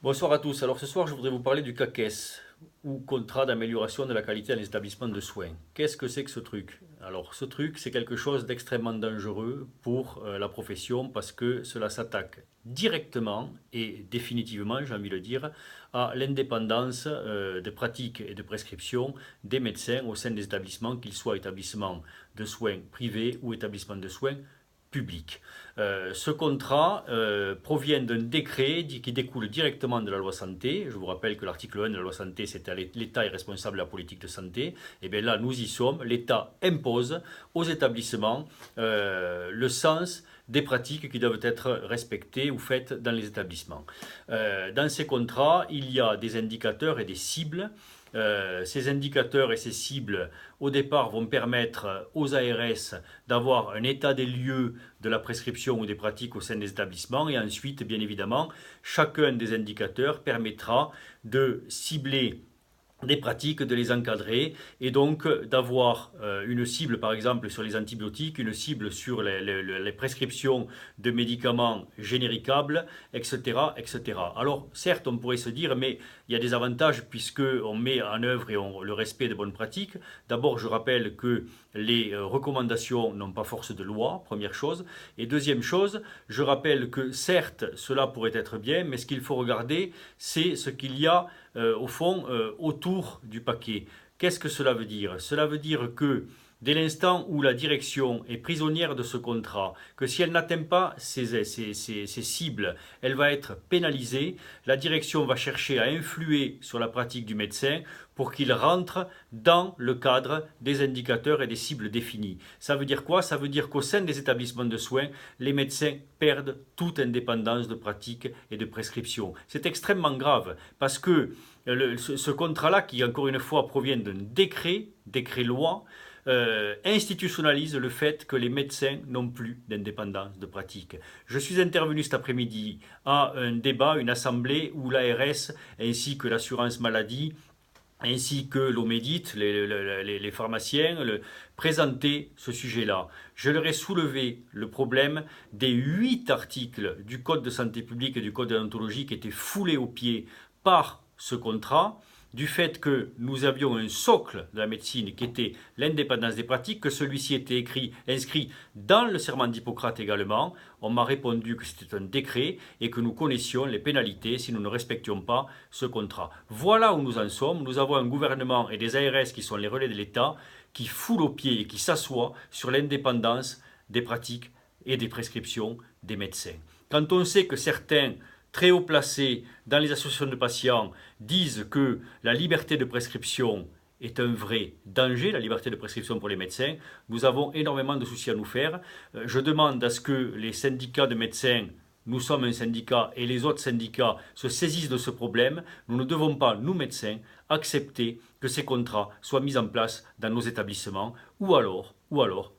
Bonsoir à tous. Alors ce soir, je voudrais vous parler du CAQES, ou contrat d'amélioration de la qualité dans les établissements de soins. Qu'est-ce que c'est que ce truc? Alors ce truc, c'est quelque chose d'extrêmement dangereux pour la profession parce que cela s'attaque directement et définitivement, j'ai envie de le dire, à l'indépendance des pratiques et de prescriptions des médecins au sein des établissements, qu'ils soient établissements de soins privés ou établissements de soins public. Ce contrat provient d'un décret qui découle directement de la loi santé. Je vous rappelle que l'article 1 de la loi santé, c'était l'État est responsable de la politique de santé. Et bien là, nous y sommes. L'État impose aux établissements le sens des pratiques qui doivent être respectées ou faites dans les établissements. Dans ces contrats, il y a des indicateurs et des cibles. Ces indicateurs et ces cibles, au départ, vont permettre aux ARS d'avoir un état des lieux de la prescription ou des pratiques au sein des établissements. Et ensuite, bien évidemment, chacun des indicateurs permettra de cibler des pratiques, de les encadrer et donc d'avoir une cible par exemple sur les antibiotiques, une cible sur les prescriptions de médicaments généricables, etc., etc. Alors certes on pourrait se dire mais il y a des avantages puisqu'on met en œuvre le respect de bonnes pratiques. D'abord je rappelle que les recommandations n'ont pas force de loi, première chose. Et deuxième chose, je rappelle que certes cela pourrait être bien, mais ce qu'il faut regarder c'est ce qu'il y a au fond autour du paquet. Qu'est-ce que cela veut dire? Cela veut dire que dès l'instant où la direction est prisonnière de ce contrat, que si elle n'atteint pas ses cibles, elle va être pénalisée, la direction va chercher à influer sur la pratique du médecin pour qu'il rentre dans le cadre des indicateurs et des cibles définies. Ça veut dire quoi? Ça veut dire qu'au sein des établissements de soins, les médecins perdent toute indépendance de pratique et de prescription. C'est extrêmement grave parce que ce contrat-là, qui encore une fois provient d'un décret-loi, institutionnalise le fait que les médecins n'ont plus d'indépendance de pratique. Je suis intervenu cet après-midi à un débat, une assemblée où l'ARS ainsi que l'assurance maladie ainsi que l'Omédit, les pharmaciens, présentaient ce sujet-là. Je leur ai soulevé le problème des 8 articles du Code de santé publique et du Code de déontologie qui étaient foulés aux pieds par ce contrat, du fait que nous avions un socle de la médecine qui était l'indépendance des pratiques, que celui-ci était inscrit dans le serment d'Hippocrate également. On m'a répondu que c'était un décret et que nous connaissions les pénalités si nous ne respections pas ce contrat. Voilà où nous en sommes. Nous avons un gouvernement et des ARS qui sont les relais de l'État qui foulent aux pieds et qui s'assoient sur l'indépendance des pratiques et des prescriptions des médecins. Quand on sait que certains très haut placés dans les associations de patients disent que la liberté de prescription est un vrai danger, la liberté de prescription pour les médecins, nous avons énormément de soucis à nous faire. Je demande à ce que les syndicats de médecins, nous sommes un syndicat, et les autres syndicats se saisissent de ce problème. Nous ne devons pas, nous médecins, accepter que ces contrats soient mis en place dans nos établissements, ou alors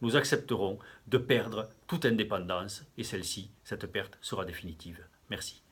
nous accepterons de perdre toute indépendance, et celle-ci, cette perte sera définitive. Merci.